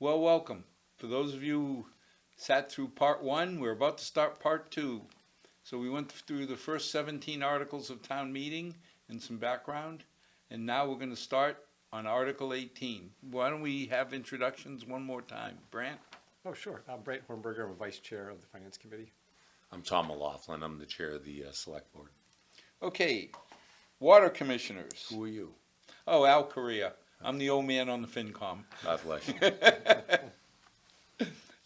Well, welcome. For those of you who sat through part one, we're about to start part two. So we went through the first 17 articles of town meeting and some background, and now we're going to start on Article 18. Why don't we have introductions one more time? Brant? Oh, sure. I'm Brant Hornberger. I'm a vice chair of the Finance Committee. I'm Tom McLaughlin. I'm the chair of the Select Board. Okay, Water Commissioners. Who are you? Oh, Al Correa. I'm the old man on the FinCom. God bless you.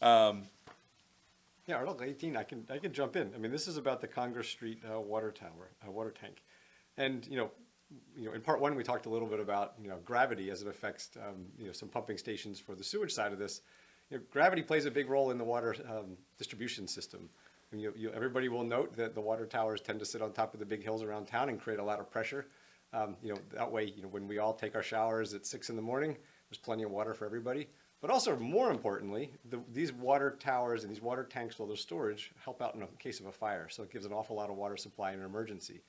Yeah, Article 18, I can jump in. I mean, this is about the Congress Street water tower, water tank. And, in part one, we talked a little bit about, gravity as it affects, some pumping stations for the sewage side of this. Gravity plays a big role in the water distribution system. And everybody will note that the water towers tend to sit on top of the big hills around town and create a lot of pressure. That way, when we all take our showers at 6 in the morning, there's plenty of water for everybody. But also, more importantly, these water towers and these water tanks while they're storage help out in a case of a fire. So it gives an awful lot of water supply in an emergency.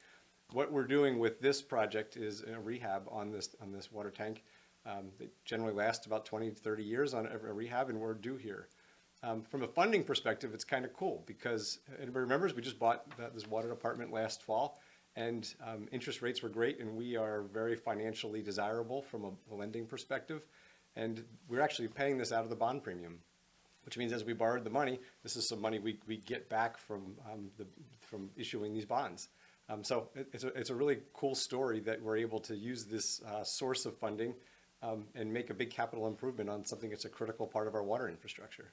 What we're doing with this project is a rehab on this water tank. They generally last about 20 to 30 years on a rehab, and we're due here. From a funding perspective, it's kind of cool because anybody remembers we just bought this water department last fall. And interest rates were great, and we are very financially desirable from a lending perspective. And we're actually paying this out of the bond premium, which means as we borrowed the money, this is some money we get back from issuing these bonds. So it's a really cool story that we're able to use this source of funding and make a big capital improvement on something that's a critical part of our water infrastructure.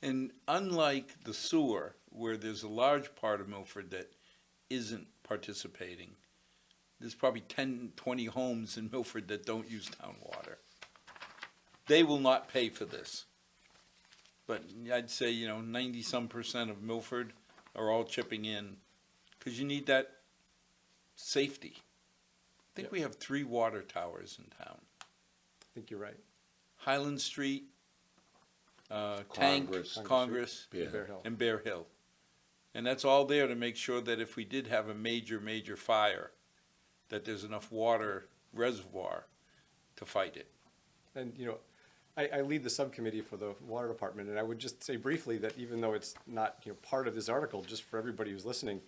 And unlike the sewer, where there's a large part of Milford that isn't participating, there's probably 10, 20 homes in Milford that don't use town water. They will not pay for this. But I'd say, 90-some% of Milford are all chipping in because you need that safety. I think we have 3 water towers in town. I think you're right. Highland Street, Congress, Congress, Bear Hill. and Bear Hill. And that's all there to make sure that if we did have a major fire, that there's enough water reservoir to fight it. And, I lead the subcommittee for the water department, and I would just say briefly that even though it's not, part of this article, just for everybody who's listening,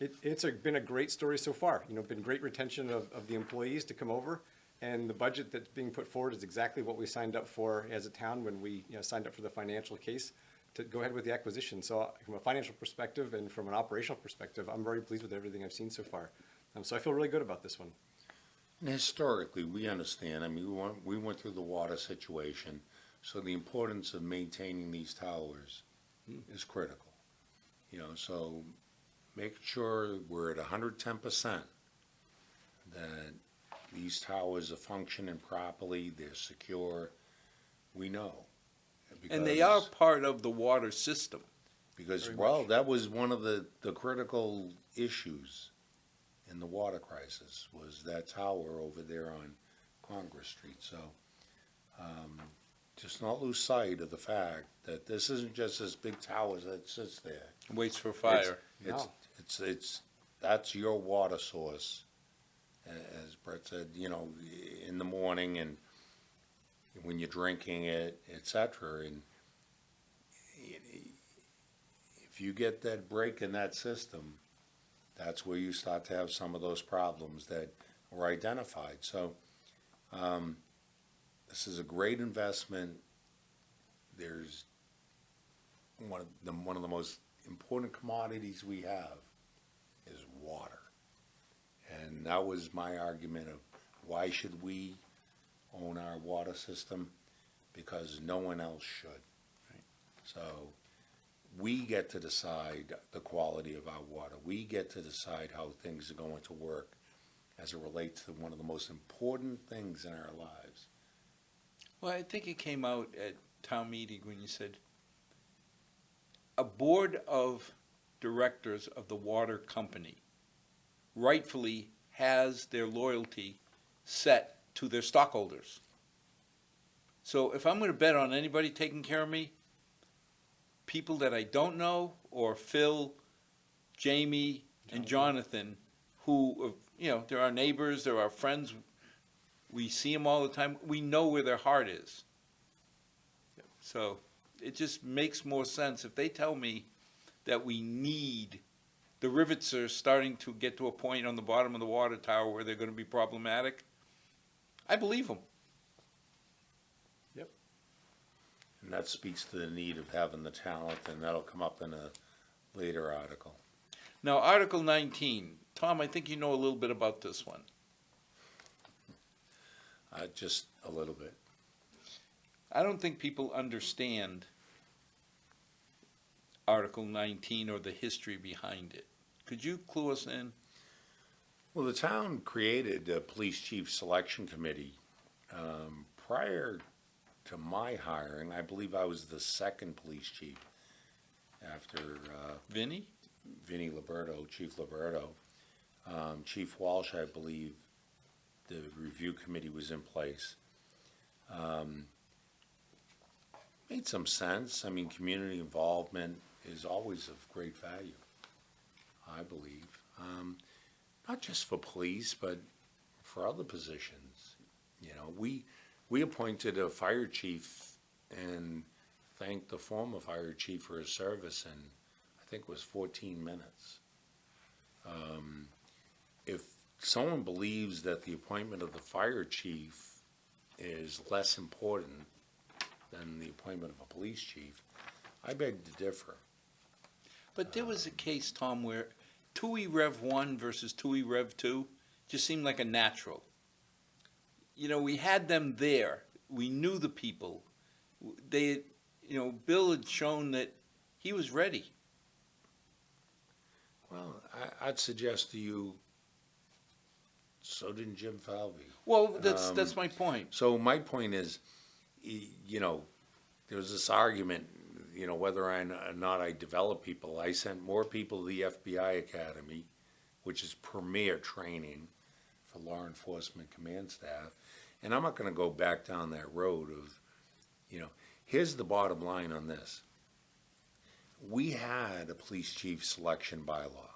it's been a great story so far. Been great retention of the employees to come over, and the budget that's being put forward is exactly what we signed up for as a town when we signed up for the financial case to go ahead with the acquisition. So from a financial perspective and from an operational perspective, I'm very pleased with everything I've seen so far. So I feel really good about this one. And historically, we understand. I mean, we went through the water situation, so the importance of maintaining these towers is critical. So make sure we're at 110%, that these towers are functioning properly, they're secure. We know. And they are part of the water system. Because, that was one of the critical issues in the water crisis, was that tower over there on Congress Street. So just not lose sight of the fact that this isn't just this big tower that sits there. Waits for fire. It's that's your water source, as Brett said, in the morning and when you're drinking it, etc. And if you get that break in that system, that's where you start to have some of those problems that were identified. So this is a great investment. There's one of the most important commodities we have is water. And that was my argument of why should we own our water system? Because no one else should. Right? So we get to decide the quality of our water. We get to decide how things are going to work as it relates to one of the most important things in our lives. Well, I think it came out at town meeting when you said a board of directors of the water company rightfully has their loyalty set to their stockholders. So if I'm going to bet on anybody taking care of me, people that I don't know, or Phil, Jamie, and Jonathan, who, they're our neighbors, they're our friends, we see them all the time, we know where their heart is. So it just makes more sense. If they tell me that we need, the rivets are starting to get to a point on the bottom of the water tower where they're gonna be problematic, I believe them. And that speaks to the need of having the talent, and that'll come up in a later article. Now, Article 19, Tom, I think you know a little bit about this one. Just a little bit. I don't think people understand Article 19 or the history behind it. Could you clue us in? Well, the town created a police chief selection committee. Prior to my hiring, I believe I was the second police chief after Vinny? Vinnie Liberto, Chief Liberto. Chief Walsh, I believe, the review committee was in place. Made some sense. I mean, community involvement is always of great value, I believe. Not just for police, but for other positions. You know, we appointed a fire chief and thanked the former fire chief for his service in, I think it was 14 minutes. If someone believes that the appointment of the fire chief is less important than the appointment of a police chief, I beg to differ. But there was a case, Tom, where TUI Rev 1 versus TUI Rev 2 just seemed like a natural. You know, we had them there. We knew the people. They, you know, Bill had shown that he was ready. Well, I'd suggest to you, so did Jim Falvey. Well, that's my point. So my point is, you know, there was this argument, you know, whether or not I develop people. I sent more people to the FBI Academy, which is premier training for law enforcement command staff. And I'm not going to go back down that road of, you know, here's the bottom line on this. We had a police chief selection bylaw.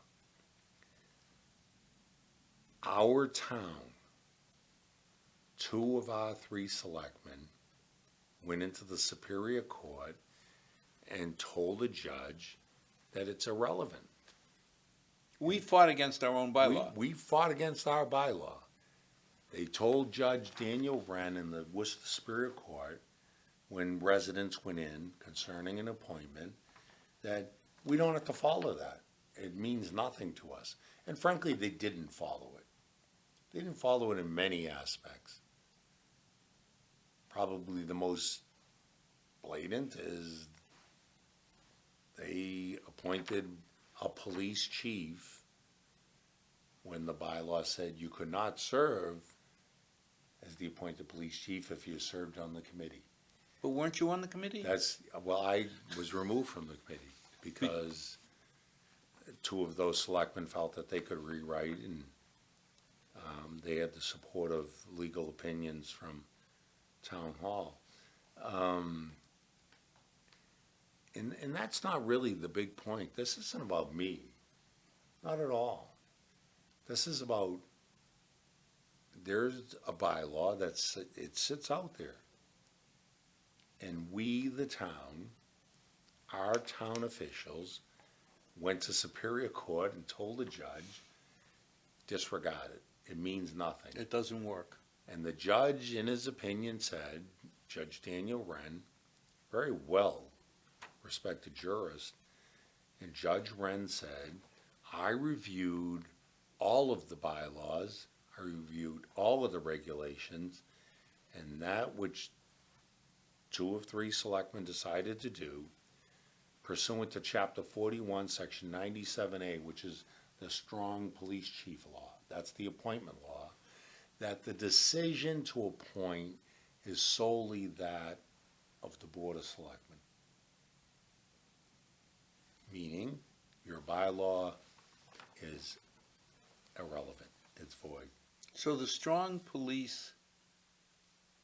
Our town, 2 of our 3 selectmen went into the Superior Court and told a judge that it's irrelevant. We fought against our own bylaw. We fought against our bylaw. They told Judge Daniel Wren in the Worcester Superior Court, when residents went in concerning an appointment, that we don't have to follow that. It means nothing to us. And frankly, they didn't follow it. They didn't follow it in many aspects. Probably the most blatant is they appointed a police chief when the bylaw said you could not serve as the appointed police chief if you served on the committee. But weren't you on the committee? Well, I was removed from the committee because 2 of those selectmen felt that they could rewrite, and they had the support of legal opinions from town hall. And that's not really the big point. This isn't about me. Not at all. This is about, there's a bylaw it sits out there. And we, the town, our town officials, went to Superior Court and told the judge, disregard it. It means nothing. It doesn't work. And the judge, in his opinion, said, Judge Daniel Wren, very well respected jurist, and Judge Wren said, I reviewed all of the bylaws, I reviewed all of the regulations, and that which 2 of 3 selectmen decided to do, pursuant to Chapter 41, Section 97A, which is the strong police chief law, that's the appointment law, that the decision to appoint is solely that of the Board of Selectmen. Meaning, your bylaw is irrelevant, it's void. So the strong police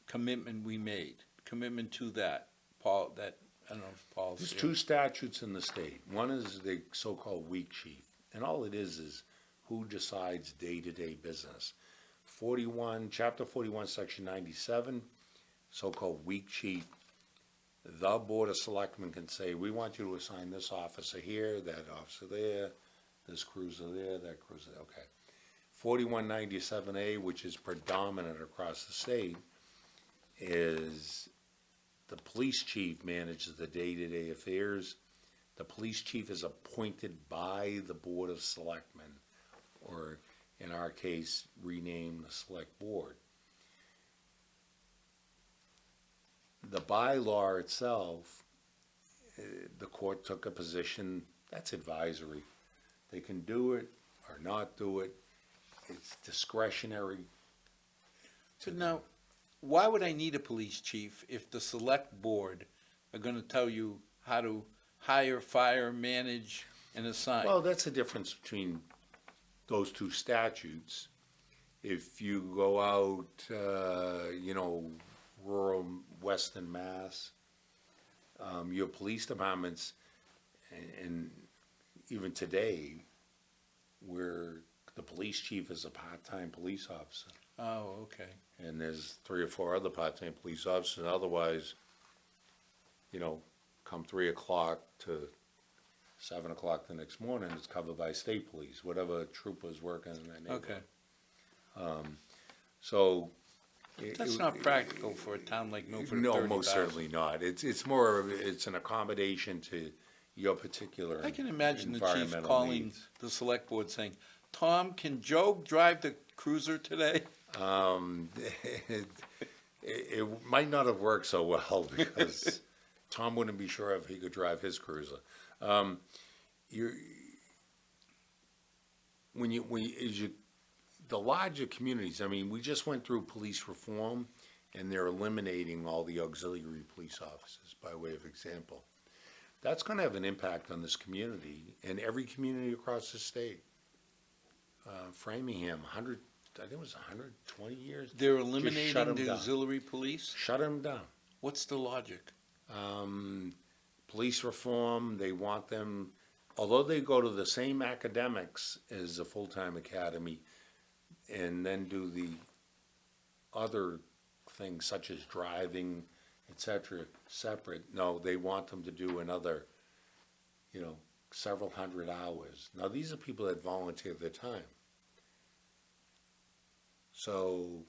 commitment we made, commitment to that, Paul, that, I don't know if Paul's There's here. 2 statutes in the state. One is the so-called weak chief, and all it is who decides day-to-day business. Chapter 41, Section 97, so-called weak chief the Board of Selectmen can say, we want you to assign this officer here, that officer there, this cruiser there, that cruiser there, okay. 4197A, which is predominant across the state, is the police chief manages the day-to-day affairs. The police chief is appointed by the Board of Selectmen, or in our case, rename the Select Board. The bylaw itself, the court took a position, that's advisory. They can do it or not do it. It's discretionary. So now, why would I need a police chief if the select board are gonna tell you how to hire, fire, manage, and assign? Well, that's the difference between those two statutes. If you go out, rural western Mass, your police departments, and even today, where the police chief is a part-time police officer, Oh, okay. and there's 3 or 4 other part-time police officers, otherwise, come 3 o'clock to 7 o'clock the next morning, it's covered by state police, whatever trooper's working in that neighborhood. Okay. So. That's not practical for a town like Milford. No, 30,000. most certainly not. It's more of, it's an accommodation to your particular I can imagine the chief environmental calling needs. the select board saying, Tom, can Joe drive the cruiser today? It might not have worked so well because Tom wouldn't be sure if he could drive his cruiser. The larger communities, I mean, we just went through police reform and they're eliminating all the auxiliary police officers by way of example. That's going to have an impact on this community and every community across the state. Framingham, I think it was 120 years. They're Just shut eliminating 'em the down. auxiliary police? Shut them down. What's the logic? Police reform, they want them, although they go to the same academics as a full-time academy and then do the other things such as driving, etc., separate. No, they want them to do another, several hundred hours. Now, these are people that volunteer their time. So,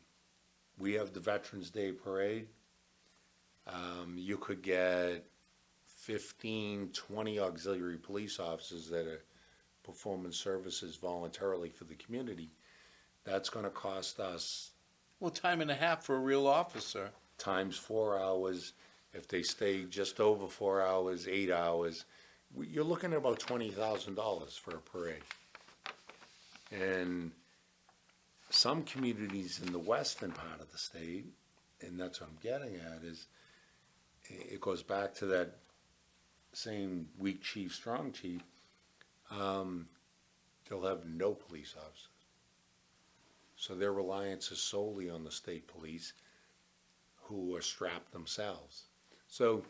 we have the Veterans Day Parade. You could get 15, 20 auxiliary police officers that are performing services voluntarily for the community. That's going to cost us Well, time and a half for a real officer. times 4 hours. If they stay just over 4 hours, 8 hours, you're looking at about $20,000 for a parade. And some communities in the western part of the state, and that's what I'm getting at, is it goes back to that same weak chief, strong chief. They'll have no police officers. So their reliance is solely on the state police, who are strapped themselves. So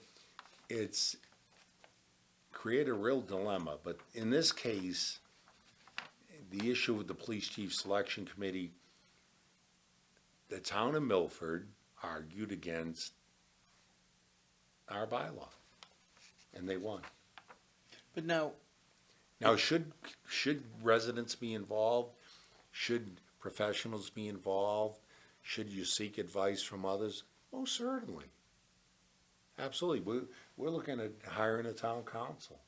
it's create a real dilemma. But in this case, the issue with the police chief selection committee, the town of Milford argued against our bylaw, and they won. But now, Now, should residents be involved? Should professionals be involved? Should you seek advice from others? Most certainly. Absolutely. We're looking at hiring a town council.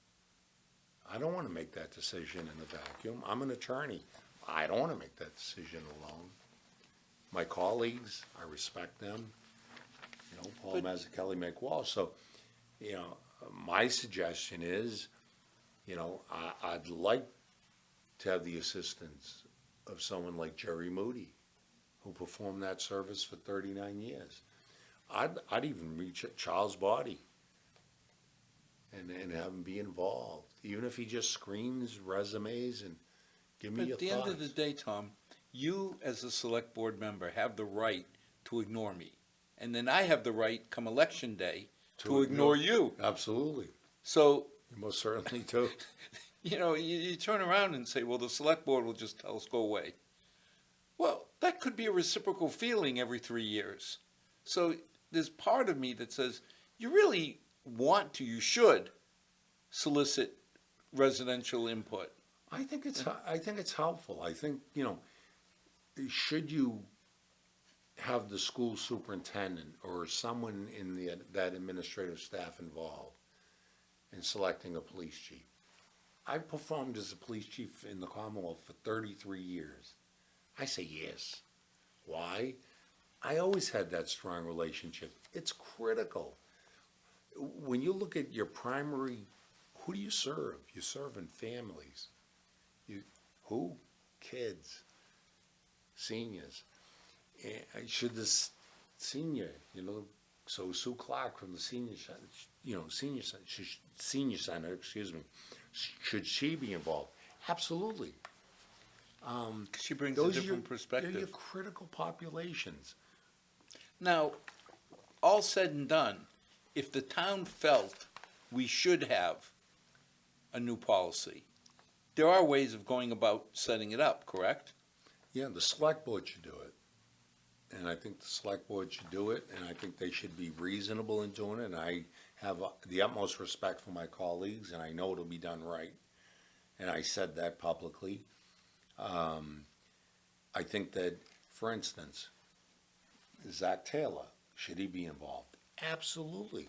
I don't want to make that decision in a vacuum. I'm an attorney. I don't want to make that decision alone. My colleagues, I respect them. Paul But- Mazzucchelli, Mick Walsh. So, my suggestion is, I'd like to have the assistance of someone like Jerry Moody, who performed that service for 39 years. I'd even reach Charles Body and have him be involved, even if he just screens resumes and give me but your at the thoughts. end of the day, Tom, you as a select board member have the right to ignore me. And then I have the right, come election day, to ignore you. Absolutely. So, You most certainly do. you turn around and say, well, the select board will just tell us, go away. Well, that could be a reciprocal feeling every 3 years. So there's part of me that says, you really want to, you should solicit residential input. I think it's helpful. I think, should you have the school superintendent or someone in that administrative staff involved in selecting a police chief? I performed as a police chief in the Commonwealth for 33 years. I say yes. Why? I always had that strong relationship. It's critical. When you look at your primary, who do you serve? You serve in families. Who? Kids, seniors. And should this senior, so Sue Clark from the senior center, should she be involved? Absolutely. She brings a Those different They're perspective. your critical populations. Now, all said and done, if the town felt we should have a new policy, there are ways of going about setting it up, correct? Yeah, the select board should do it. And I think the select board should do it, and I think they should be reasonable in doing it. And I have the utmost respect for my colleagues, and I know it'll be done right. And I said that publicly. I think that, for instance, Zach Taylor, should he be involved? Absolutely.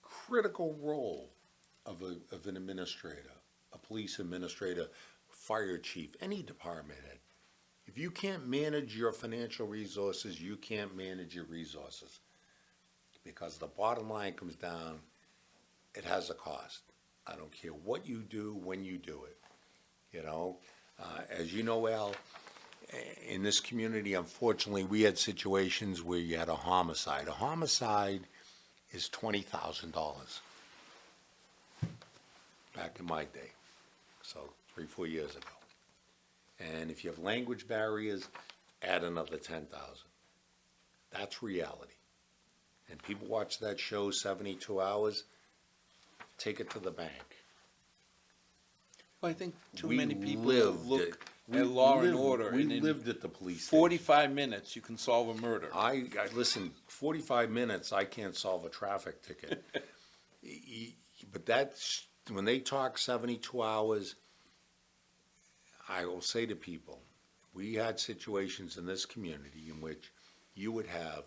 Critical role of an administrator, a police administrator, fire chief, any department head. If you can't manage your financial resources, you can't manage your resources. Because the bottom line comes down, it has a cost. I don't care what you do, when you do it. As you know, Al, in this community, unfortunately, we had situations where you had a homicide. A homicide is $20,000 back in my day, so 3-4 years ago. And if you have language barriers, add another 10,000. That's reality. And people watch that show 72 hours, take it to the bank. Well, I think too We many people lived look it. at Law and Order, We and in lived at the police station. 45 minutes, you can solve a murder. I listen, 45 minutes, I can't solve a traffic ticket. But that's, when they talk 72 hours, I will say to people, we had situations in this community in which you would have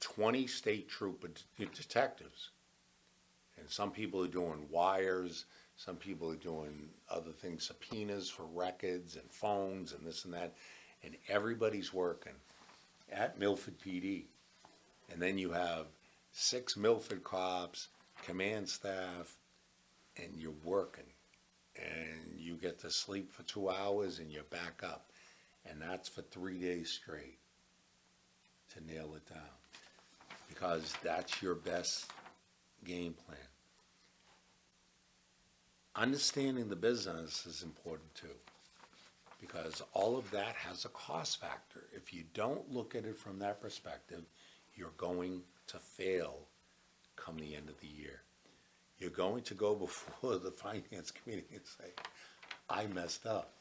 20 state trooper detectives. And some people are doing wires, some people are doing other things, subpoenas for records and phones and this and that. And everybody's working at Milford PD. And then you have 6 Milford cops, command staff, and you're working. And you get to sleep for 2 hours and you're back up. And that's for 3 days straight to nail it down. Because that's your best game plan. Understanding the business is important too. Because all of that has a cost factor. If you don't look at it from that perspective, you're going to fail come the end of the year. You're going to go before the finance committee and say, I messed up.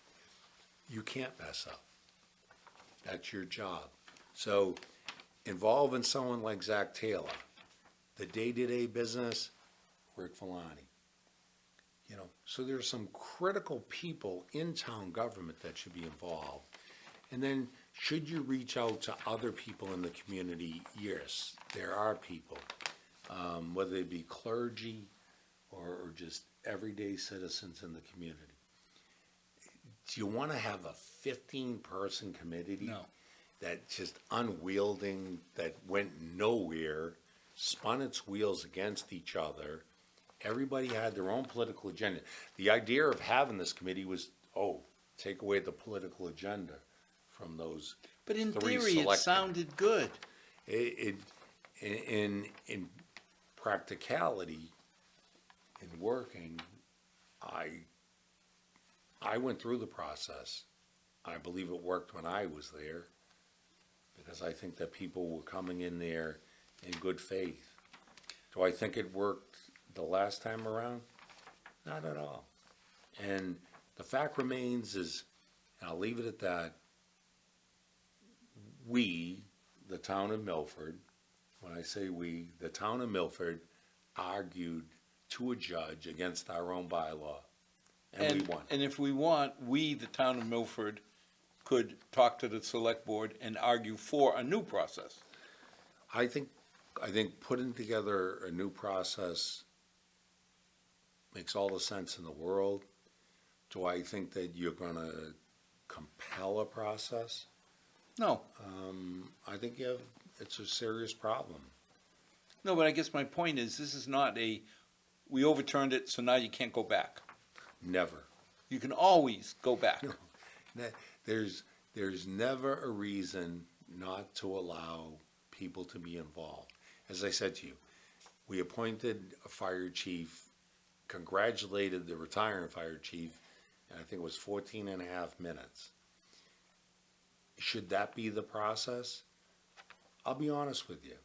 You can't mess up. That's your job. So involving someone like Zach Taylor, the day-to-day business, Rick Villani. So there's some critical people in town government that should be involved. And then should you reach out to other people in the community? Yes, there are people, whether they be clergy or just everyday citizens in the community. Do you want to have a 15-person committee? No. That's just unwielding, that went nowhere, spun its wheels against each other? Everybody had their own political agenda. The idea of having this committee was, take away the political agenda from those. But in 3 theory, it selectmen. sounded good. In practicality, in working, I went through the process. I believe it worked when I was there because I think that people were coming in there in good faith. Do I think it worked the last time around? Not at all. And the fact remains is, and I'll leave it at that, we, the town of Milford, when I say we, the town of Milford argued to a judge against our own bylaw, and we won. And if we want, we, the town of Milford, could talk to the select board and argue for a new process. I think putting together a new process makes all the sense in the world. Do I think that you're gonna compel a process? No, I think it's a serious problem. no, but I guess my point is, this is not we overturned it, so now you can't go back. Never. You can always go back. There's never a reason not to allow people to be involved. As I said to you, we appointed a fire chief, congratulated the retiring fire chief, and I think it was 14 and a half minutes. Should that be the process? I'll be honest with you.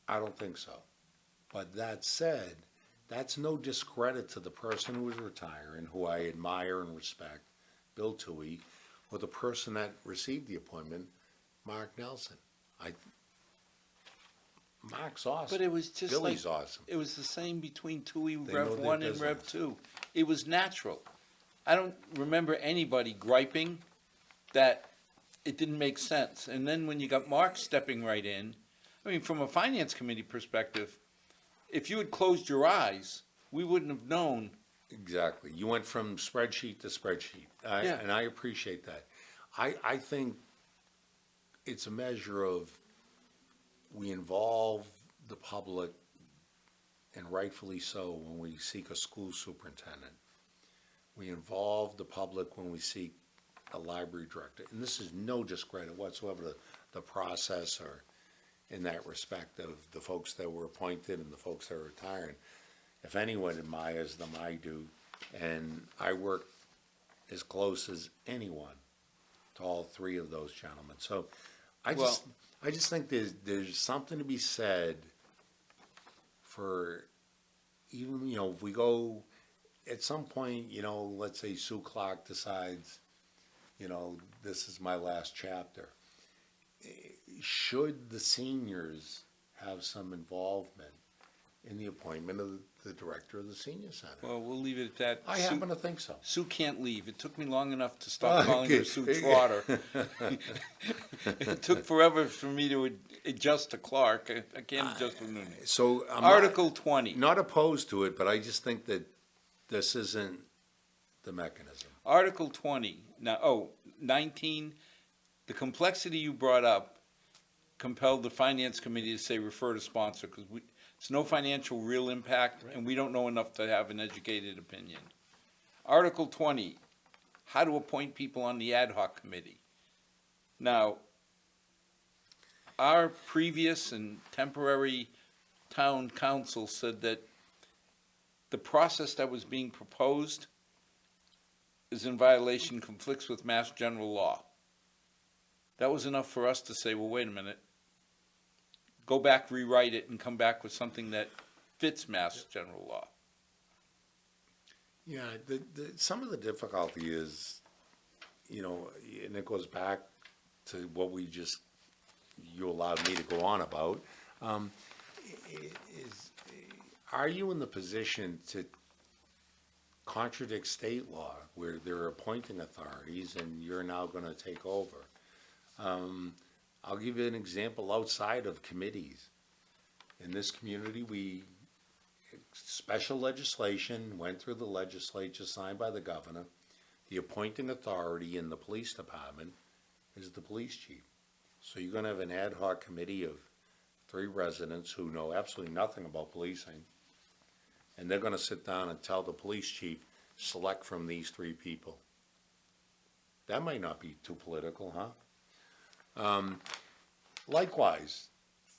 I don't think so. But that said, that's no discredit to the person who is retiring, who I admire and respect, Bill Toohey, or the person that received the appointment, Mark Nelson. Mark's awesome. But it was just Billy's like, awesome. it was the same between TUI They know Rev their 1 and Rev business. 2. It was natural. I don't remember anybody griping that it didn't make sense. And then when you got Mark stepping right in, I mean, from a finance committee perspective, if you had closed your eyes, we wouldn't have known. Exactly. You went from spreadsheet to spreadsheet, Yeah. and I appreciate that. I think it's a measure of we involve the public, and rightfully so, when we seek a school superintendent. We involve the public when we seek a library director. And this is no discredit whatsoever to the process or in that respect of the folks that were appointed and the folks that are retiring. If anyone admires them, I do. And I work as close as anyone to all three of those gentlemen. So I just think there's something to be said for even, if we go at some point, let's say Sue Clark decides, this is my last chapter. Should the seniors have some involvement in the appointment of the director of the senior center? Well, we'll leave it at that. I happen to think so. Sue can't leave. It took me long enough to stop calling her Sue Trotter. It took forever for me to adjust to Clark. I can't adjust to Noonan. So I'm Article 20. not opposed to it, but I just think that this isn't the mechanism. Article 20. Now, 19, the complexity you brought up compelled the finance committee to say refer to sponsor, because it's no financial real impact, and we don't know enough to have an educated opinion. Article 20, how to appoint people on the ad hoc committee. Now, our previous and temporary town council said that the process that was being proposed is in violation, conflicts with Mass General Law. That was enough for us to say, well, wait a minute, go back, rewrite it, and come back with something that fits Mass General Law. Yeah, some of the difficulty is, and it goes back to what you allowed me to go on about, are you in the position to contradict state law where they're appointing authorities and you're now going to take over? I'll give you an example outside of committees. In this community, special legislation went through the legislature, signed by the governor. The appointing authority in the police department is the police chief. So you're going to have an ad hoc committee of 3 residents who know absolutely nothing about policing, and they're going to sit down and tell the police chief, select from these 3 people. That might not be too political, huh? Likewise,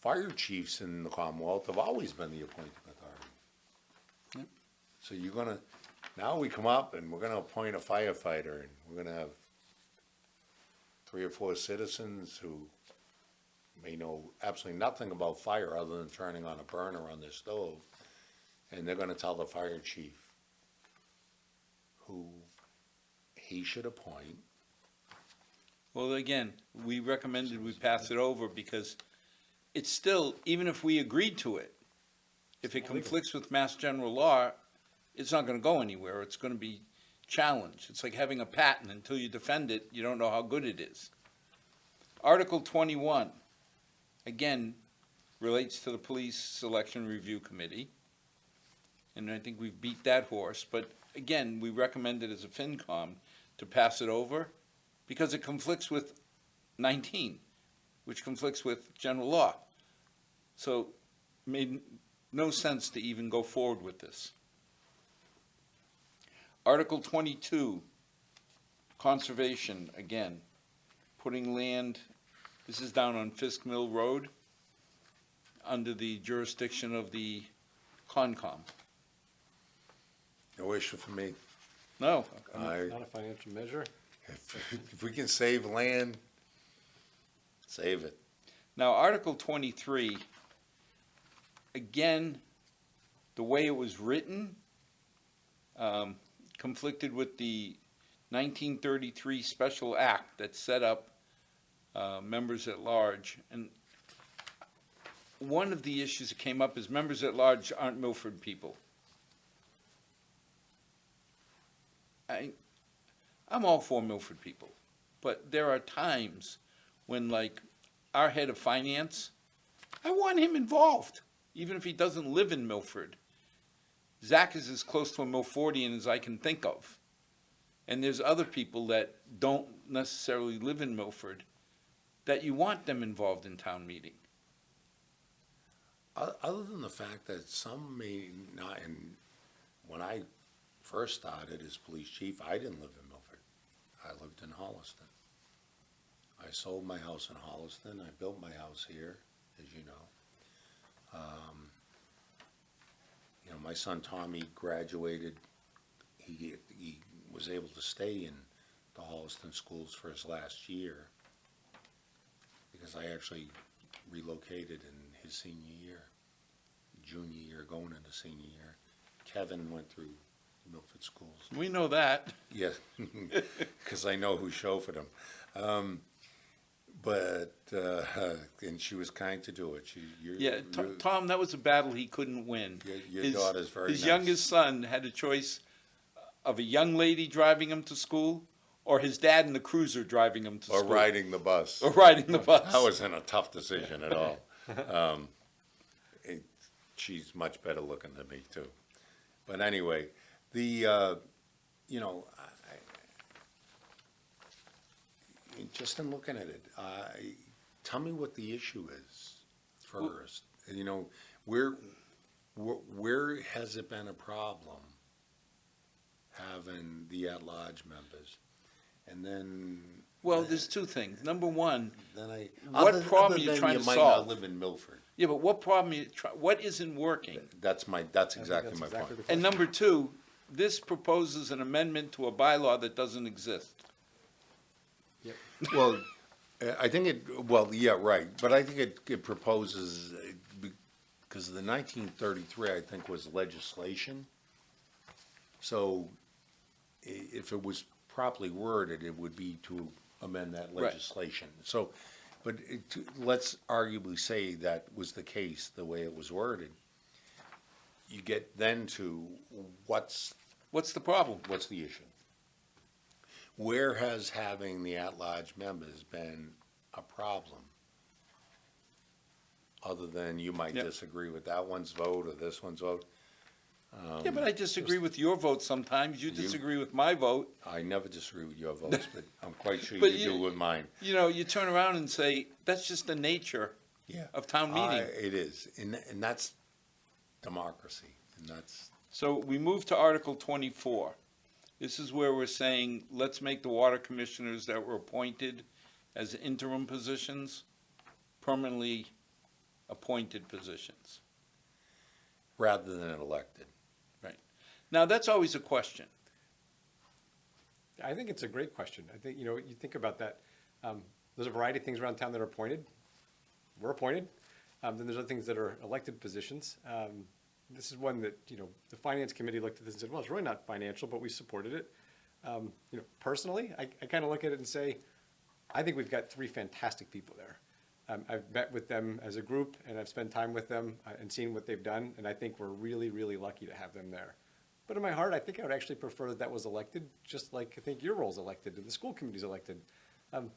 fire chiefs in the Commonwealth have always been the appointing authority. Yep. So now we come up and we're gonna appoint a firefighter, and we're gonna have 3 or 4 citizens who may know absolutely nothing about fire other than turning on a burner on their stove, and they're gonna tell the fire chief who he should appoint. Well, again, we recommended we pass it over because it's still, even if we agreed to it, if it It's not legal. conflicts with Mass General Law, it's not gonna go anywhere. It's gonna be challenged. It's like having a patent. Until you defend it, you don't know how good it is. Article 21, again, relates to the Police Selection Review Committee. And I think we've beat that horse, but again, we recommended as a FinCom to pass it over because it conflicts with 19, which conflicts with general law. So made no sense to even go forward with this. Article 22, conservation, again, putting land, this is down on Fisk Mill Road, under the jurisdiction of the Concom. No issue for me. No, Not a financial measure. If we can save land, save it. now Article 23, again, the way it was written, conflicted with the 1933 Special Act that set up members at large. And one of the issues that came up is members at large aren't Milford people. I'm all for Milford people, but there are times when, like, our head of finance, I want him involved, even if he doesn't live in Milford. Zach is as close to a Milfordian as I can think of. And there's other people that don't necessarily live in Milford that you want them involved in town meeting. Other than the fact that some may not, and when I first started as police chief, I didn't live in Milford. I lived in Holliston. I sold my house in Holliston. I built my house here, as you know. My son Tommy graduated. He was able to stay in the Holliston schools for his last year because I actually relocated in his senior year, junior year, going into senior year. Kevin went through Milford schools. We know that. Yeah, because I know who chauffeured him. And she was kind to do it. Yeah, Tom, that was a battle he couldn't win. Your daughter's very His nice. youngest son had a choice of a young lady driving him to school, or his dad in the cruiser driving him to Or school. riding the bus. Or riding the bus. That wasn't a tough decision at all. She's much better looking than me too. But anyway, just in looking at it, tell me what the issue is first. Where has it been a problem having the at-large members? And then. Well, there's two things. Number one, What problem are you trying to solve? Live in Milford. yeah, but what problem what isn't working? That's exactly my point. And number two, this proposes an amendment to a bylaw that doesn't exist. Well, I think yeah, right, but I think it proposes, because the 1933, I think, was legislation. So if it was properly worded, it would be to amend that Right. legislation. So, but let's arguably say that was the case, the way it was worded. You get then to what's What's the problem? the issue? Where has having the at-large members been a problem? Other than you might Yep. disagree with that one's vote or this one's vote. Yeah, but I disagree with your vote sometimes. You disagree with my vote. I never disagree with your votes, but I'm quite sure But you do with mine. You turn around and say, that's just the nature Yeah. of town meeting. It is, and that's democracy, and that's, So we move to Article 24. This is where we're saying, let's make the water commissioners that were appointed as interim positions permanently appointed positions. rather than elected. Now, that's always a question. I think it's a great question. I think, you think about that. There's a variety of things around town that are appointed. We're appointed. Then there's other things that are elected positions. This is one that, the finance committee looked at this and said, well, it's really not financial, but we supported it. Personally, I kind of look at it and say, I think we've got three fantastic people there. I've met with them as a group, and I've spent time with them and seen what they've done, and I think we're really, really lucky to have them there. But in my heart, I think I would actually prefer that was elected, just like I think your role's elected and the school committee's elected. Kind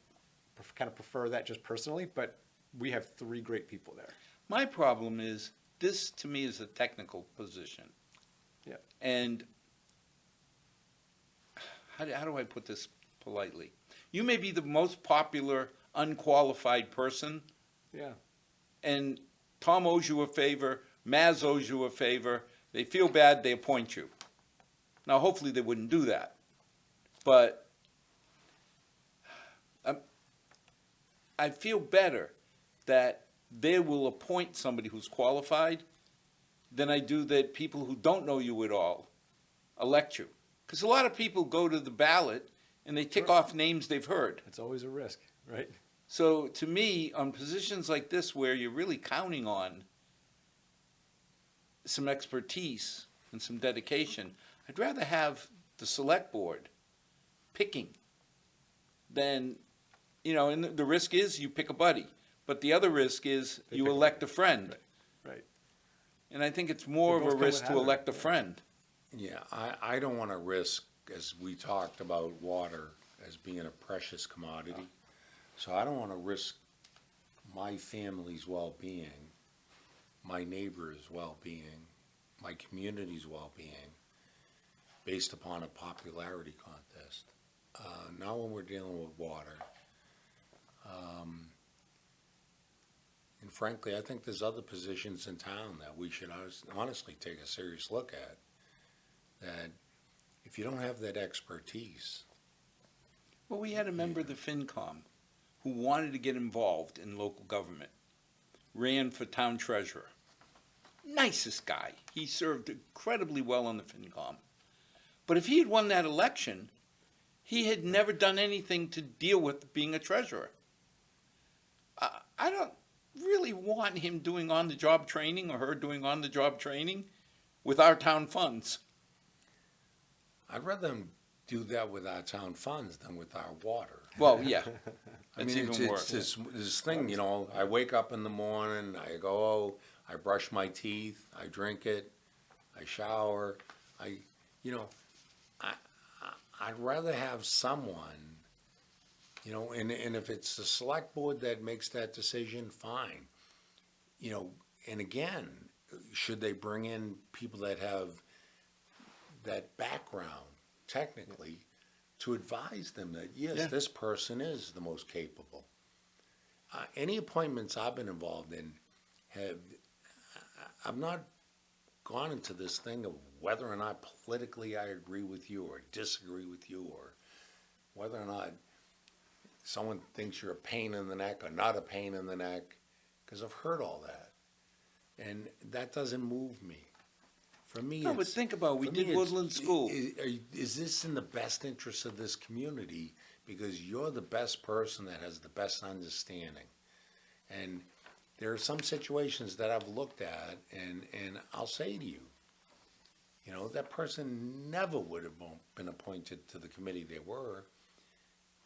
of prefer that just personally, but we have 3 great people there. My problem is, this to me is a technical position. Yeah. And how do I put this politely? You may be the most popular, unqualified person, Yeah. and Tom owes you a favor, Maz owes you a favor, they feel bad, they appoint you. Now, hopefully they wouldn't do that, but I feel better that they will appoint somebody who's qualified than I do that people who don't know you at all elect you. Because a lot of people go to the ballot and they tick Sure. off names they've heard. It's always a risk, right? So to me, on positions like this where you're really counting on some expertise and some dedication, I'd rather have the select board picking than, and the risk is you pick a buddy, but the other risk is They you pick a elect a buddy. friend. Right. And I think it's more They of a both come risk with to hazard, elect a yeah. friend. Yeah, I don't want to risk, as we talked about water as being a precious commodity. So I don't want to risk my family's well-being, my neighbor's well-being, my community's well-being, based upon a popularity contest. Not when we're dealing with water. And frankly, I think there's other positions in town that we should honestly take a serious look at. That if you don't have that expertise, Well, we had a member of the FinCom who wanted to get involved in local government, ran for town treasurer. Nicest guy. He served incredibly well on the FinCom. But if he had won that election, he had never done anything to deal with being a treasurer. I don't really want him doing on-the-job training or her doing on-the-job training with our town funds. I'd rather them do that with our town funds than with our water. Well, yeah, I that's mean, even it's worse. this thing, I wake up in the morning, I go, I brush my teeth, I drink it, I shower, I'd rather have someone, and if it's the select board that makes that decision, fine. And again, should they bring in people that have that background, technically, to advise them that, yes, Yeah. this person is the most capable. Any appointments I've been involved in I've not gone into this thing of whether or not politically I agree with you or disagree with you, or whether or not someone thinks you're a pain in the neck or not a pain in the neck, because I've heard all that. And that doesn't move me. For me, No, but think about it. We for me, did it's, Woodland School. Is this in the best interest of this community? Because you're the best person that has the best understanding. And there are some situations that I've looked at, and I'll say to you, that person never would have been appointed to the committee they were,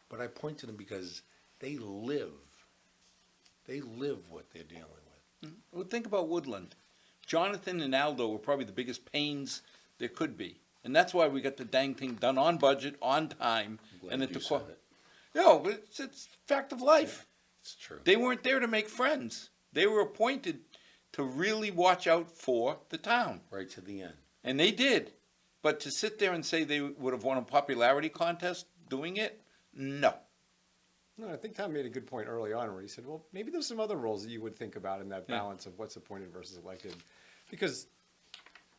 but I appointed them because they live what they're dealing with. Well, think about Woodland. Jonathan and Aldo were probably the biggest pains there could be. And that's why we got the dang thing done on budget, on time, I'm glad and at you the said it. No, but it's fact of life. It's true. They weren't there to make friends. They were appointed to really watch out for the town. Right to the end. And they did. But to sit there and say they would have won a popularity contest doing it, no. No, I think Tom made a good point early on where he said, well, maybe there's some other roles that you would think about in that Yeah. balance of what's appointed versus elected. Because,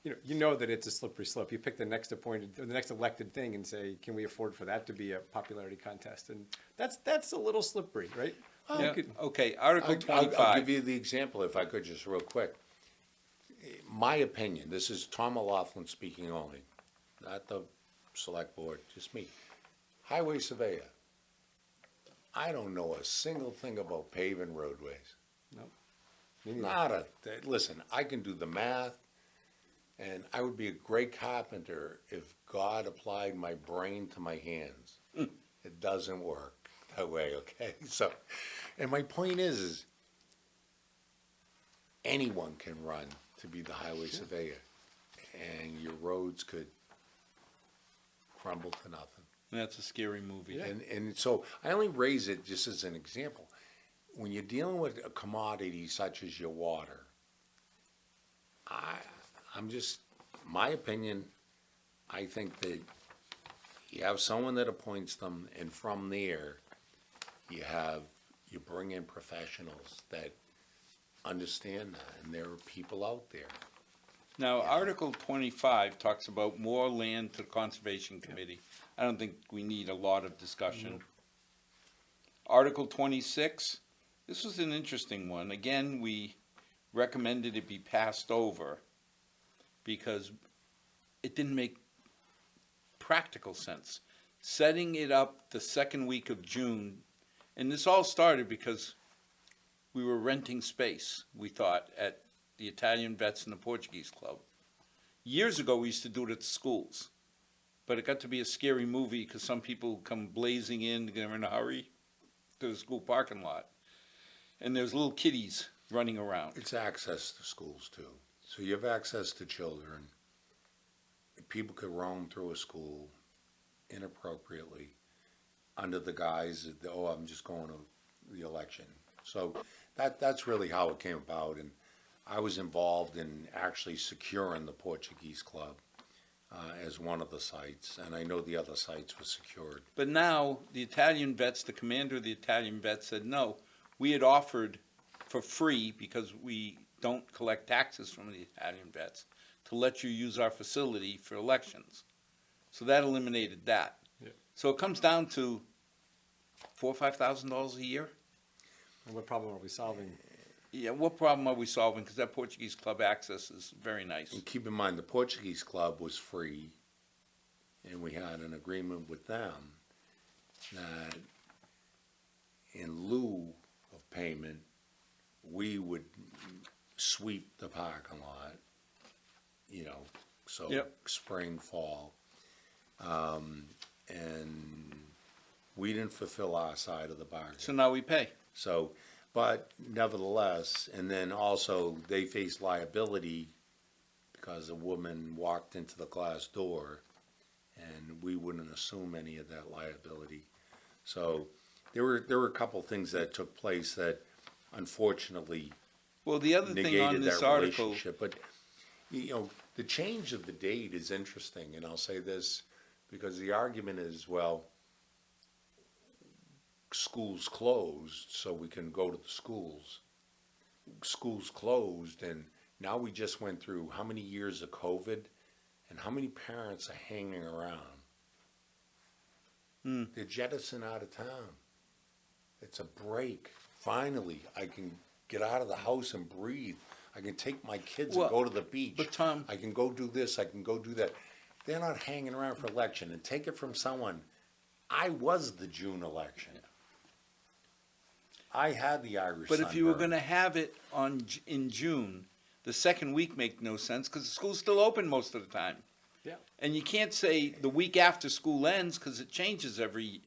you know that it's a slippery slope. You pick the next appointed, or the next elected thing and say, can we afford for that to be a popularity contest? And that's a little slippery, right? You Yeah. could- Okay, Article I'll 25. give you the example, if I could, just real quick. My opinion, this is Tom O'Laughlin speaking only, not the select board, just me. Highway surveyor. I don't know a single thing about paving roadways. No. Me neither. Not a, listen, I can do the math, and I would be a great carpenter if God applied my brain to my hands. It doesn't work that way, okay? So, and my point is anyone can run to be the highway surveyor, and your roads could crumble to nothing. And that's a scary movie. Yeah. And so I only raise it just as an example. When you're dealing with a commodity such as your water, I'm just, my opinion, I think that you have someone that appoints them, and from there, you bring in professionals that understand that, and there are people out there. Now, Article 25 talks about more land to the Conservation Committee. I don't think we need a lot of discussion. Article 26, this was an interesting one. Again, we recommended it be passed over because it didn't make practical sense. Setting it up the second week of June, and this all started because we were renting space, we thought, at the Italian Vets and the Portuguese Club. Years ago, we used to do it at schools, but it got to be a scary movie because some people come blazing in, they're in a hurry, to the school parking lot. And there's little kiddies running around. It's access to schools too. So you have access to children. People could roam through a school inappropriately under the guise of, oh, I'm just going to the election. So that's really how it came about. And I was involved in actually securing the Portuguese Club as one of the sites. And I know the other sites were secured. But now, the Italian Vets, the commander of the Italian Vets said, no, we had offered for free, because we don't collect taxes from the Italian Vets, to let you use our facility for elections. So that eliminated that. Yeah. So it comes down to $4,000 or $5,000 a year. And what problem are we solving? Yeah, what problem are we solving? Because that Portuguese Club access is very nice. And keep in mind, the Portuguese Club was free, and we had an agreement with them that in lieu of payment, we would sweep the parking lot, so Yep. spring, fall. And we didn't fulfill our side of the bargain. So now we pay. So, but nevertheless, and then also they face liability because a woman walked into the glass door, and we wouldn't assume any of that liability. So there were a couple things that took place that unfortunately Well, the other thing on negated this that article, relationship. But the change of the date is interesting, and I'll say this because the argument is, well, schools closed, so we can go to the schools. Schools closed, and now we just went through how many years of COVID, and how many parents are hanging around? They're jettisoned out of town. It's a break. Finally, I can get out of the house and breathe. I can take my kids Well, and go to the beach. but Tom- I can go do this, I can go do that. They're not hanging around for election. And take it from someone, I was the June election. I had the Irish but if you were sunburn. going to have it in June, the second week make no sense because the school's still open most of the time. Yeah. And you can't say the week after school ends because it changes every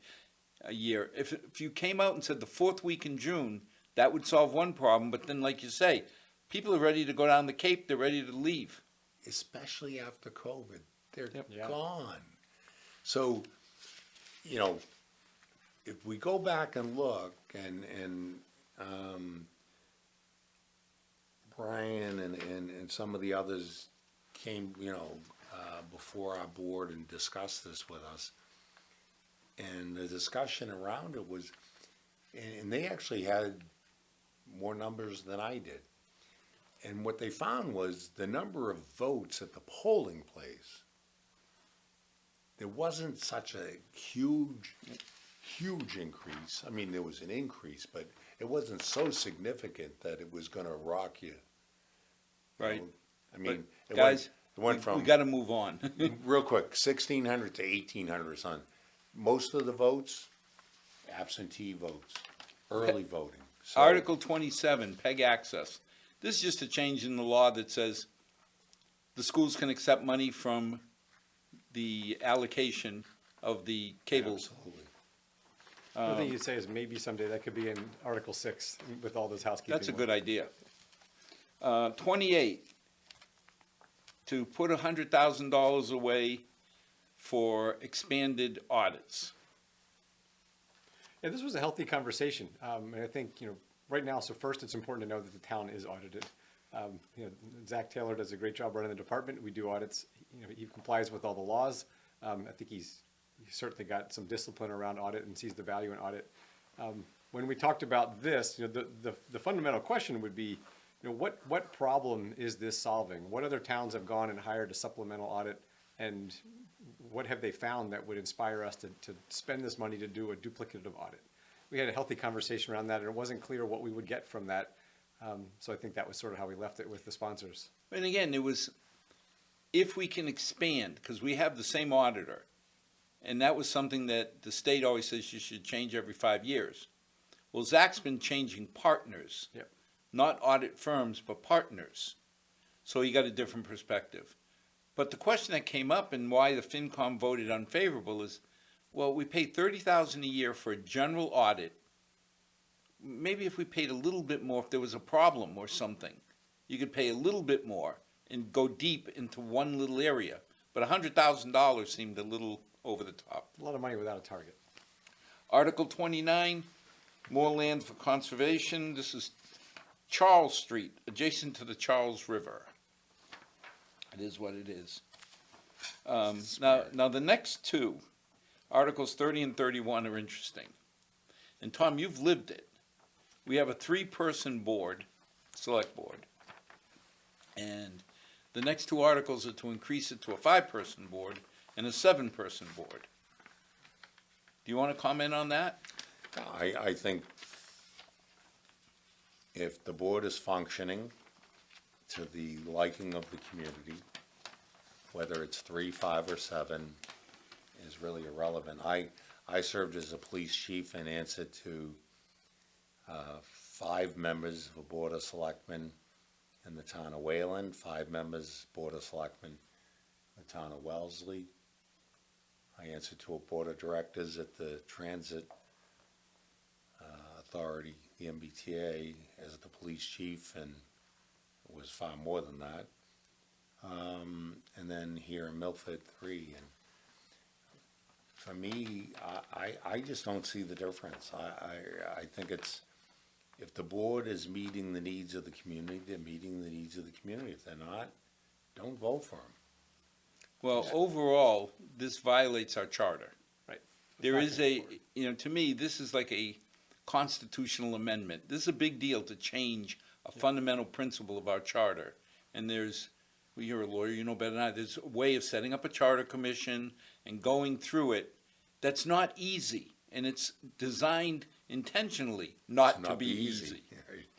year. If you came out and said the fourth week in June, that would solve one problem. But then, like you say, people are ready to go down the Cape. They're ready to leave. Especially after COVID, they're Yeah. gone. So, if we go back and look, and Brian and some of the others came, before our board and discussed this with us, and the discussion around it was, and they actually had more numbers than I did. And what they found was the number of votes at the polling place, there wasn't such a huge increase. I mean, there was an increase, but it wasn't so significant that it was gonna rock you. Right. I mean, Guys, it went from, we got to move on. real quick, 1,600 to 1,800 or something. Most of the votes, absentee votes, early voting. So- Article 27, PEG access. This is just a change in the law that says the schools can accept money from the allocation of the cable. Absolutely. The other thing you'd say is maybe someday that could be in Article 6 with all this housekeeping. That's a good idea. 28, to put $100,000 away for expanded audits. Yeah, this was a healthy conversation, and I think, right now, so first, it's important to know that the town is audited. Zach Taylor does a great job running the department. We do audits. He complies with all the laws. I think he's certainly got some discipline around audit and sees the value in audit. When we talked about this, the fundamental question would be, what problem is this solving? What other towns have gone and hired a supplemental audit, and what have they found that would inspire us to spend this money to do a duplicative audit? We had a healthy conversation around that, and it wasn't clear what we would get from that. So I think that was sort of how we left it with the sponsors. And again, it was, if we can expand, because we have the same auditor, and that was something that the state always says you should change every 5 years. Well, Zach's been changing partners, Yep. not audit firms, but partners. So he got a different perspective. But the question that came up and why the FinCom voted unfavorable is, well, we pay $30,000 a year for a general audit. Maybe if we paid a little bit more, if there was a problem or something, you could pay a little bit more and go deep into one little area. But $100,000 seemed a little over the top. A lot of money without a target. Article 29, more land for conservation. This is Charles Street, adjacent to the Charles River. It is what it is. Now the next two, Articles 30 and 31, are interesting. And Tom, you've lived it. We have a 3-person board, select board. And the next two articles are to increase it to a 5-person board and a 7-person board. Do you want to comment on that? I think if the board is functioning to the liking of the community, whether it's 3, 5, or 7 is really irrelevant. I served as a police chief and answered to 5 members of a board of selectmen in the town of Wayland, 5 members board of selectmen in the town of Wellesley. I answered to a board of directors at the Transit Authority, the MBTA, as the police chief, and it was far more than that. And then here in Milford, 3. And for me, I just don't see the difference. I think it's, if the board is meeting the needs of the community, they're meeting the needs of the community. If they're not, don't vote for them. Well, overall, this violates our charter. Right. There is a, to me, this is like a constitutional amendment. This is a big deal to change a fundamental principle of our charter. And there's, well, you're a lawyer, you know better than I, there's a way of setting up a charter commission and going through it. That's not easy, and it's designed intentionally not to be easy.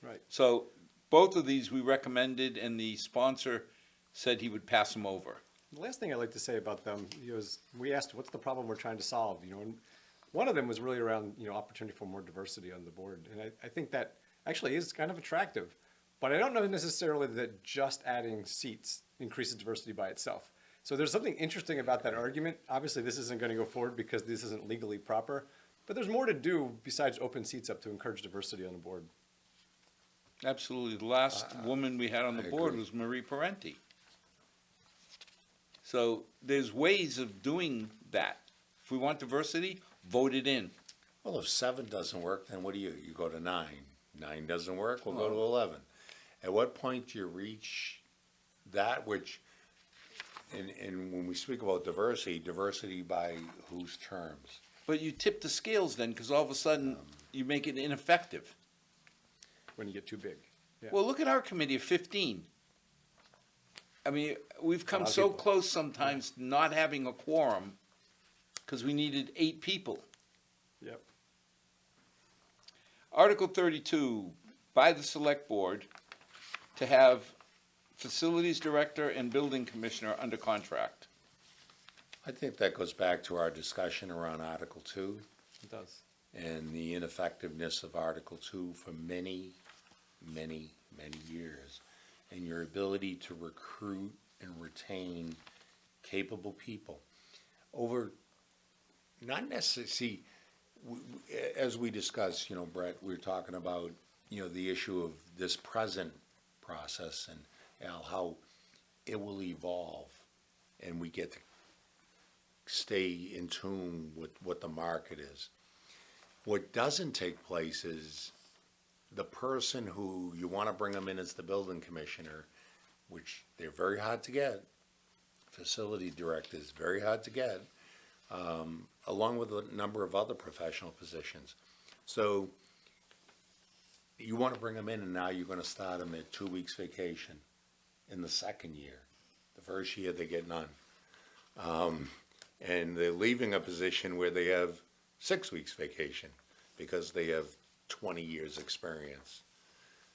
Right. So both of these we recommended, and the sponsor said he would pass them over. The last thing I'd like to say about them is we asked, what's the problem we're trying to solve? And one of them was really around, opportunity for more diversity on the board. And I think that actually is kind of attractive. But I don't know necessarily that just adding seats increases diversity by itself. So there's something interesting about that argument. Obviously, this isn't going to go forward because this isn't legally proper. But there's more to do besides open seats up to encourage diversity on the board. Absolutely. The last woman we had on the I board agree. was Marie Parenti. So there's ways of doing that. If we want diversity, vote it in. Well, if 7 doesn't work, then what do you go to 9. 9 doesn't work, we'll go to 11. At what point do you reach that which, and when we speak about diversity by whose terms? But you tip the scales then, because all of a sudden you make it ineffective. When you get too big. Yeah. Well, look at our committee of 15. I mean, we've come lot of so people. close sometimes to not having a quorum because we needed 8 people. Yep. Article 32, by the select board to have facilities director and building commissioner under contract. I think that goes back to our discussion around Article 2 It does. and the ineffectiveness of Article 2 for many, many, many years. And your ability to recruit and retain capable people over, not necessarily, see, as we discussed, Brett, we were talking about, the issue of this present process and Al, how it will evolve and we get to stay in tune with what the market is. What doesn't take place is the person who you want to bring them in as the building commissioner, which they're very hard to get, facility directors, very hard to get, along with a number of other professional positions. So you want to bring them in and now you're going to start them at 2 weeks vacation in the second year. The first year they get none. And they're leaving a position where they have 6 weeks vacation because they have 20 years experience.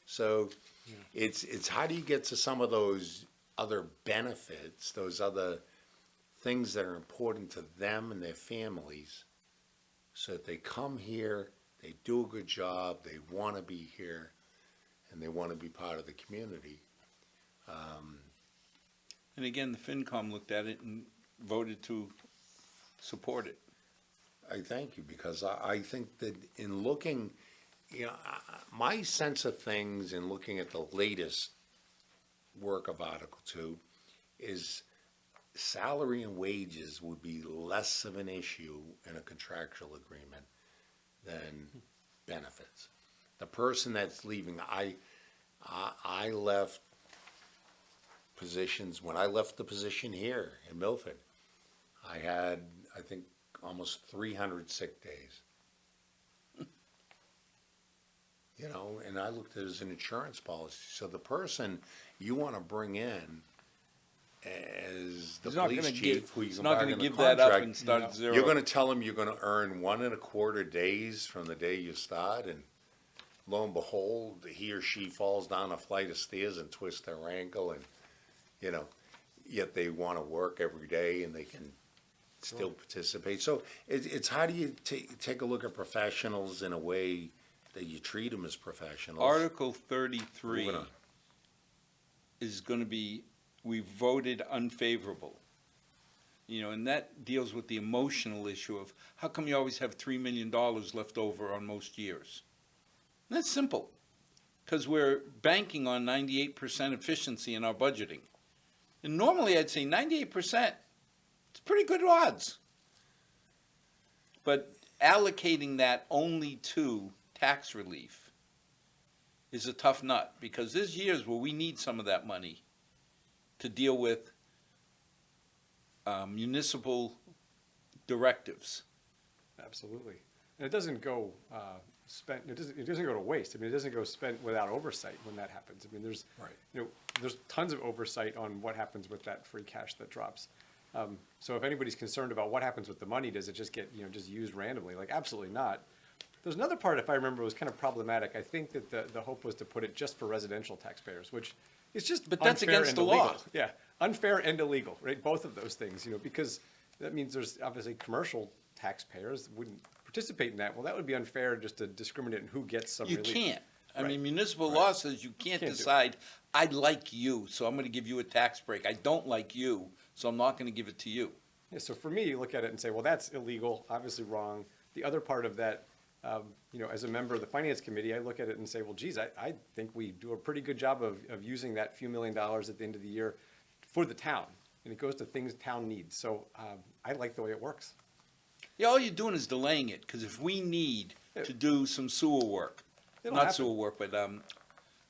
So it's how do you get to some of those other benefits, those other things that are important to them and their families, so that they come here, they do a good job, they want to be here, and they want to be part of the community. And again, the FinCom looked at it and voted to support it. I thank you, because I think that in looking, my sense of things in looking at the latest work of Article 2 is salary and wages would be less of an issue in a contractual agreement than benefits. The person that's leaving, I left positions, when I left the position here in Milford, I had, I think, almost 300 sick days. And I looked at it as an insurance policy. So the person you want to bring in as the He's not police gonna chief, who you He's can not back going in to the give that up contract, and start at zero. you're going to tell them you're going to earn 1 1/4 days from the day you start, and lo and behold, he or she falls down a flight of stairs and twists their ankle, and yet they want to work every day and they can still participate. So it's how do you take a look at professionals in a way that you treat them as professionals? Article 33 Moving on. is going to be, we voted unfavorable. And that deals with the emotional issue of how come you always have $3 million left over on most years? And that's simple, because we're banking on 98% efficiency in our budgeting. And normally I'd say 98%, it's pretty good odds. But allocating that only to tax relief is a tough nut, because there's years where we need some of that money to deal with municipal directives. Absolutely. And it doesn't go spent. It doesn't go to waste. I mean, it doesn't go spent without oversight when that happens. I mean, there's Right. there's tons of oversight on what happens with that free cash that drops. So if anybody's concerned about what happens with the money, does it just get just used randomly? Like, absolutely not. There's another part, if I remember, was kind of problematic. I think that the hope was to put it just for residential taxpayers, which is just But that's unfair against and the law. illegal. Yeah, unfair and illegal, right? Both of those things, because that means there's obviously commercial taxpayers wouldn't participate in that. Well, that would be unfair just to discriminate in who gets some You relief. can't. I Right. mean, municipal law says you can't Can't do it. decide, I like you, so I'm going to give you a tax break. I don't like you, so I'm not going to give it to you. Yeah, so for me, you look at it and say, well, that's illegal, obviously wrong. The other part of that, as a member of the finance committee, I look at it and say, well, geez, I think we do a pretty good job of using that few $1 million at the end of the year for the town. And it goes to things town needs. So I like the way it works. Yeah, all you're doing is delaying it, because if we need to do some sewer work, It'll not happen. sewer work, but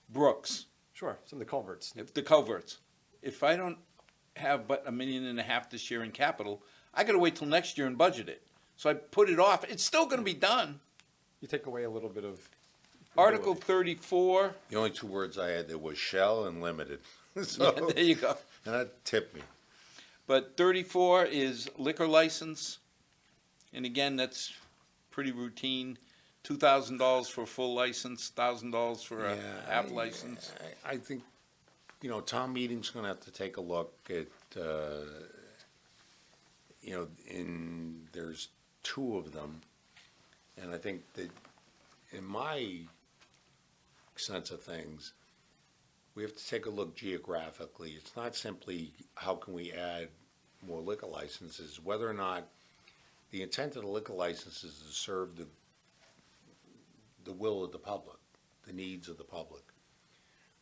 brooks, Sure, some of the culverts. the culverts, if I don't have but $1.5 million this year in capital, I got to wait till next year and budget it. So I put it off. It's still going to be done. You take away a little bit of. Article ability. 34, The only 2 words I had there was shall and limited. yeah, So, there you go. and that tipped me. But 34 is liquor license, and again, that's pretty routine. $2,000 for a full license, $1,000 for a half license. I think, town meeting's gonna have to take a look at, there's 2 of them. And I think that in my sense of things, we have to take a look geographically. It's not simply how can we add more liquor licenses, whether or not the intent of the liquor licenses is to serve the will of the public, the needs of the public.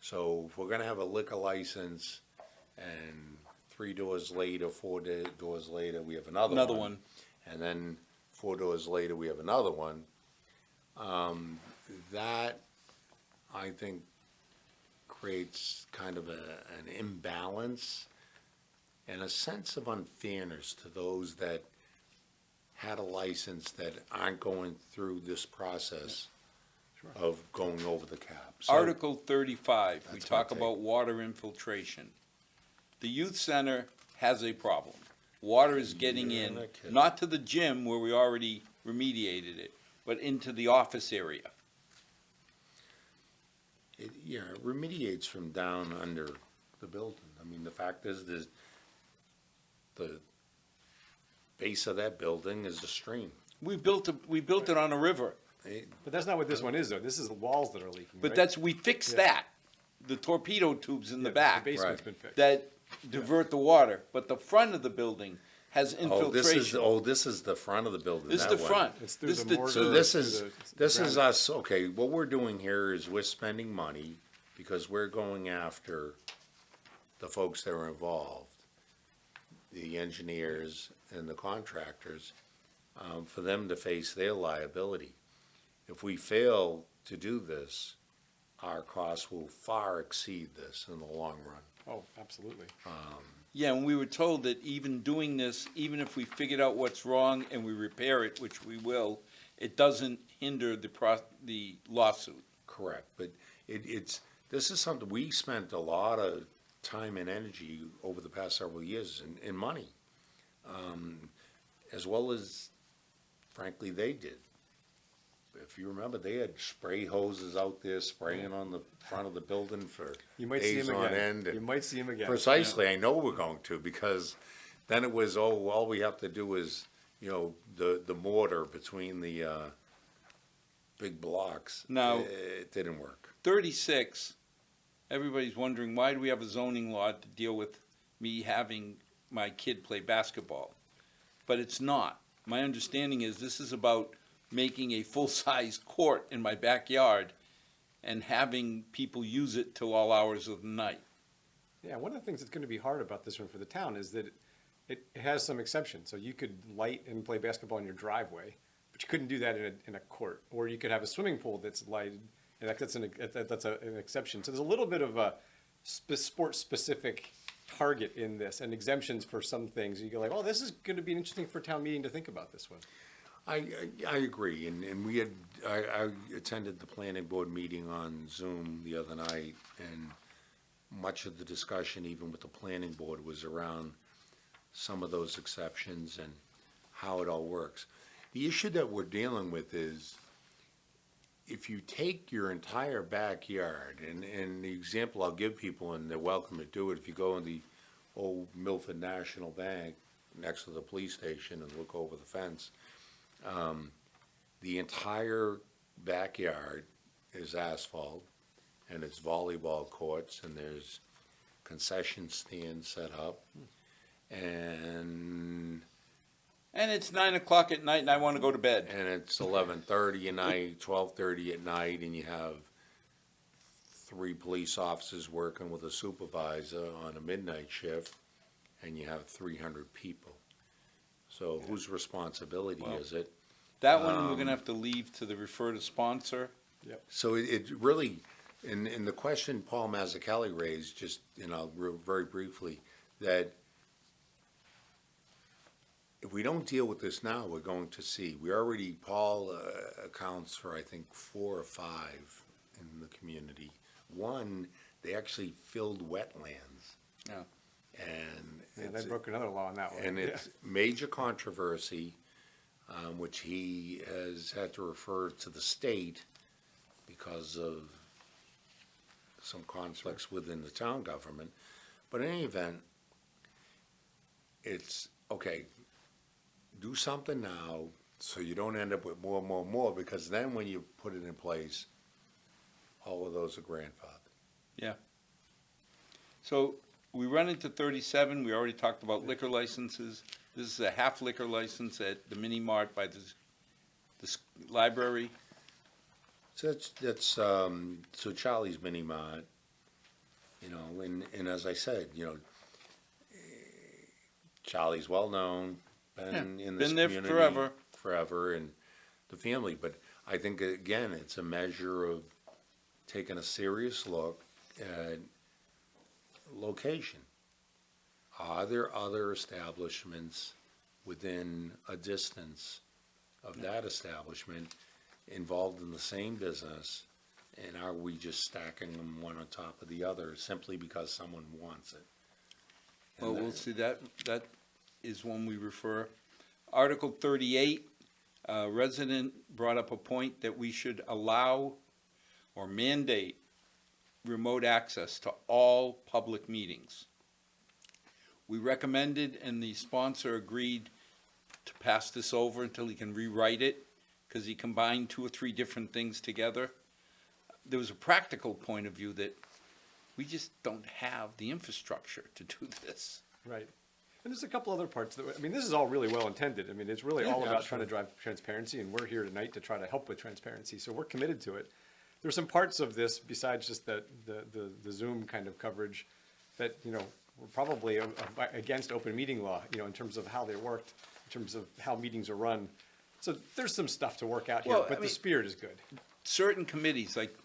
So if we're gonna have a liquor license and 3 doors later, doors later, we have Another one. and then 4 doors later, we have another one. That, I think, creates kind of an imbalance and a sense of unfairness to those that had a license that aren't going through this process of going over the cap. So- Article 35, we That's my talk take. about water infiltration. The youth center has a problem. Water is getting You're in, not kidding. not to the gym where we already remediated it, but into the office area. It remediates from down under the building. I mean, the fact is, the base of that building is a stream. We built it on a river, But that's not what this one is, though. This is the walls that are leaking, but right? we fixed Yeah. that. The torpedo tubes in the Yeah, back The basement's Right. been fixed. that divert the water, but the front of the building has Oh, infiltration. this is the front of the building. This is that the one. front. It's through This the is the- mortar. So so this through is, the this is ground. us, okay, what we're doing here is we're spending money because we're going after the folks that are involved, the engineers and the contractors, for them to face their liability. If we fail to do this, our costs will far exceed this in the long run. Oh, absolutely. Yeah, and we were told that even doing this, even if we figured out what's wrong and we repair it, which we will, it doesn't hinder the lawsuit. Correct, but this is something, we spent a lot of time and energy over the past several years and money, as well as frankly they did. If you remember, they had spray hoses out there spraying on the front of the building for You might see days him on again. end. You and might see him again. Precisely, I know we're going to, because then it was, oh, all we have to do is, the mortar between the big blocks. Now- It didn't work. 36, everybody's wondering, why do we have a zoning law to deal with me having my kid play basketball? But it's not. My understanding is this is about making a full-size court in my backyard and having people use it till all hours of the night. Yeah, one of the things that's going to be hard about this one for the town is that it has some exceptions. So you could light and play basketball in your driveway, but you couldn't do that in a court. Or you could have a swimming pool that's lighted, and that's an exception. So there's a little bit of a sport-specific target in this, and exemptions for some things. You go like, oh, this is going to be interesting for town meeting to think about this one. I agree, and I attended the planning board meeting on Zoom the other night, and much of the discussion, even with the planning board, was around some of those exceptions and how it all works. The issue that we're dealing with is, if you take your entire backyard, and the example I'll give people, and they're welcome to do it, if you go in the old Milford National Bank next to the police station and look over the fence, the entire backyard is asphalt, and it's volleyball courts, and there's concession stands set up, and it's 9 o'clock at night and I want to go to bed. it's 11:30 at night, 12:30 at night, and you have 3 police officers working with a supervisor on a midnight shift, and you have 300 people. So whose responsibility Well, is it? That one, we're gonna have to leave to the refer to sponsor. So it really, in the question Paul Mazzucchelli raised, just, very briefly, that if we don't deal with this now, we're going to see, Paul accounts for, I think, 4 or 5 in the community. One, they actually filled wetlands. Yeah. And And I it's, broke another law on that one. and Yeah. it's major controversy, which he has had to refer to the state because of some conflicts within the town government. But in any event, it's, okay, do something now so you don't end up with more, because then when you put it in place, all of those are grandfathered. So we run into 37, we already talked about liquor licenses. This is a half liquor license at the mini mart by the library. So so Charlie's Mini Mart You know, and as I said, you know, Charlie's well-known, been in this been there community forever, and the family, but I think, again, it's a measure of taking a serious look at location. Are there other establishments within a distance of that establishment involved in the same business? And are we just stacking them one on top of the other simply because someone wants it? Well, we'll see, that is when we refer. Article 38, a resident brought up a point that we should allow or mandate remote access to all public meetings. We recommended, and the sponsor agreed to pass this over until he can rewrite it, because he combined 2 or 3 different things together. There was a practical point of view that we just don't have the infrastructure to do this. Right. And there's a couple other parts that, I mean, this is all really well intended. I mean, it's really all about trying to drive transparency, and we're here tonight to try to help with transparency, so we're committed to it. There's some parts of this, besides just the Zoom kind of coverage, that, you know, we're probably against open meeting law, you know, in terms of how they worked, in terms of how meetings are run. So there's some stuff to work out here, Well, but the spirit is good. Certain committees, like,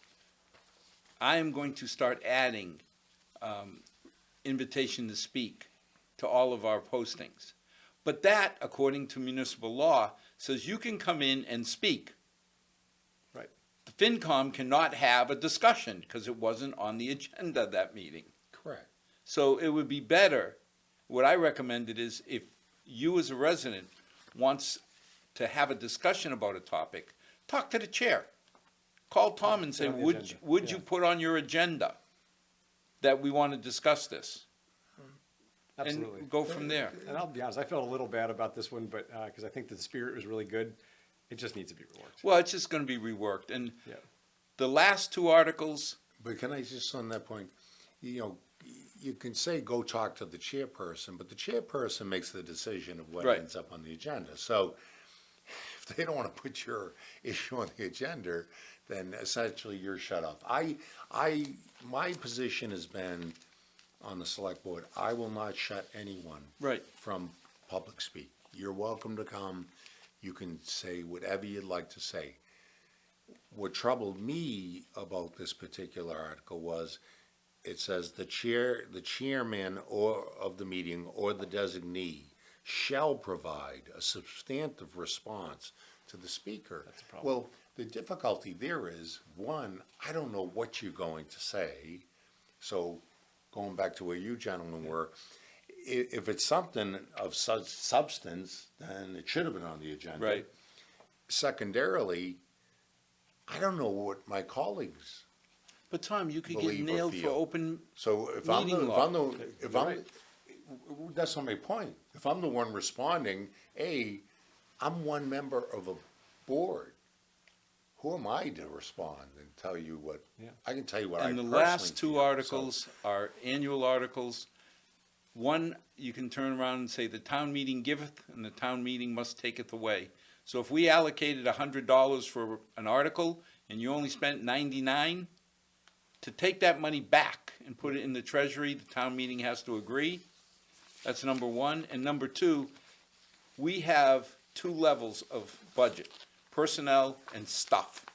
I am going to start adding invitation to speak to all of our postings. But that, according to municipal law, says you can come in and speak. Right. The FinCom cannot have a discussion because it wasn't on the agenda of that meeting. Correct. So it would be better, what I recommended is, if you as a resident wants to have a discussion about a topic, talk to the chair. Call Tom and say, Put on the would agenda. you Yeah. put on your agenda that we want to discuss this? Absolutely. And go from there. And I'll be honest, I felt a little bad about this one, but, because I think that the spirit was really good. It just needs to be reworked. Well, it's just going to be reworked. And Yeah. the last 2 articles, But can I just, on that point, you know, you can say, go talk to the chairperson, but the chairperson makes the decision of what Right. ends up on the agenda. So if they don't want to put your issue on the agenda, then essentially you're shut off. My position has been on the select board, I will not shut anyone right, from public speak. You're welcome to come. You can say whatever you'd like to say. What troubled me about this particular article was it says the chairman or of the meeting or the designee shall provide a substantive response to the speaker. That's a problem. Well, the difficulty there is, one, I don't know what you're going to say. So going back to where you gentlemen were, if it's something of such substance, then it should have been on the agenda. right. Secondarily, I don't know what my colleagues. But Tom, you could get Believe or nailed for feel. open, So if Meeting law. Right. that's not my point. If I'm the one responding, I'm one member of a board. Who am I to respond and tell you what? Yeah. I can tell you what I and the personally last 2 feel, articles are annual articles. One, you can turn around and say, the town meeting giveth, and the town meeting must taketh away. So if we allocated $100 for an article, and you only spent 99, to take that money back and put it in the treasury, the town meeting has to agree. That's number 1. And number 2, we have 2 levels of budget, personnel and stuff.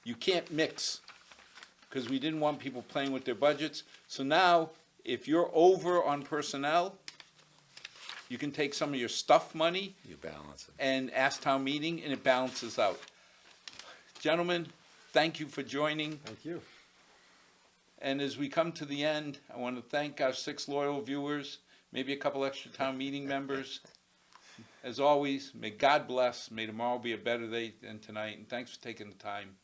You can't mix, because we didn't want people playing with their budgets. So now, if you're over on personnel, you can take some of your stuff money You balance it. and ask town meeting, and it balances out. Gentlemen, thank you for joining. Thank you. And as we come to the end, I want to thank our 6 loyal viewers, maybe a couple extra town meeting members. As always, may God bless, may tomorrow be a better day than tonight, and thanks for taking the time.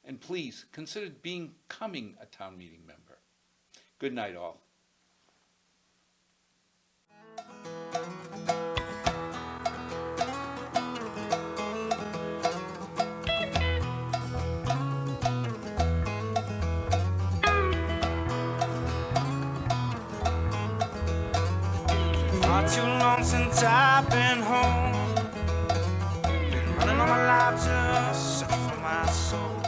And please, consider becoming a town meeting member. Good night, all. Not too long since I've been home. Been running all my life just searching for my soul.